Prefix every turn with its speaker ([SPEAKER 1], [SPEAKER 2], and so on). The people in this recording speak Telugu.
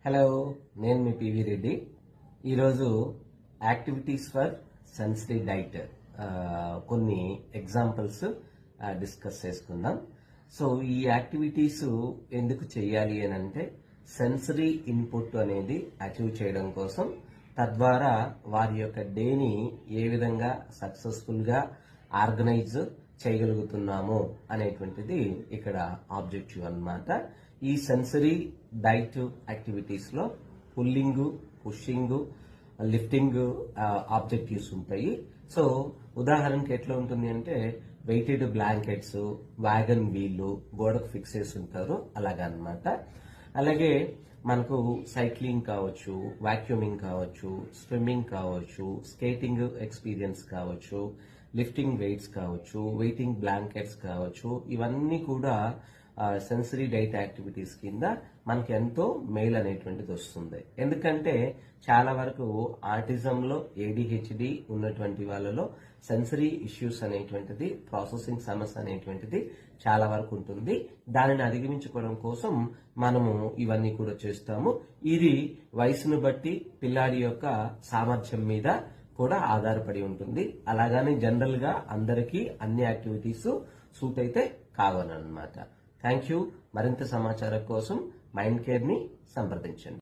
[SPEAKER 1] హలో, నేను మీ పివి రెడ్డి. ఈరోజు యాక్టివిటీస్ ఫర్ సెన్సిటివ్ డైట్ కొన్ని ఎగ్జాంపుల్స్ డిస్కస్ చేసుకుందాం. సో ఈ యాక్టివిటీస్ ఎందుకు చేయాలి అని అంటే సెన్సరీ ఇన్పుట్ అనేది అచీవ్ చేయడం కోసం, తద్వారా వారి యొక్క డేని ఏ విధంగా సక్సెస్ఫుల్గా ఆర్గనైజ్ చేయగలుగుతున్నాము అనేటువంటిది ఇక్కడ ఆబ్జెక్టివ్ అన్నమాట. ఈ సెన్సరీ డైట్ యాక్టివిటీస్ లో పుల్లింగ్, పుషింగ్, లిఫ్టింగ్ ఆబ్జెక్టివ్స్ ఉంటాయి. సో ఉదాహరణకి ఎట్లా ఉంటుంది అంటే వెయిటెడ్ బ్లాంకెట్స్, వ్యాగన్ వీళ్ళు గోడకు ఫిక్స్ చేసి ఉంటారు, అలాగనమాట. అలాగే మనకు సైక్లింగ్ కావచ్చు, వాక్యూమింగ్ కావచ్చు, స్విమ్మింగ్ కావచ్చు, స్కేటింగ్ ఎక్స్పీరియన్స్ కావచ్చు, లిఫ్టింగ్ వెయిట్స్ కావచ్చు, వెయిటింగ్ బ్లాంకెట్స్ కావచ్చు, ఇవన్నీ కూడా సెన్సరీ డైట్ యాక్టివిటీస్ కింద మనకి ఎంతో మేల్ అనేటువంటిది వస్తుంది. ఎందుకంటే చాలా వరకు ఆటిజంలో ఏడిహెచ్డి ఉన్నటువంటి వాళ్ళలో సెన్సరీ ఇష్యూస్ అనేటువంటిది, ప్రాసెసింగ్ సమస్య అనేటువంటిది చాలా వరకు ఉంటుంది. దానిని అధిగమించుకోవడం కోసం మనము ఇవన్నీ కూడా చేస్తాము. ఇది వయసును బట్టి పిల్లాడి యొక్క సామర్థ్యం మీద కూడా ఆధారపడి ఉంటుంది. అలాగని జనరల్ గా అందరికీ అన్ని యాక్టివిటీస్ సూట్ అయితే కావనమాట. Thank you. మరింత సమాచారం కోసం మైండ్ కేర్ ని సంప్రదించండి.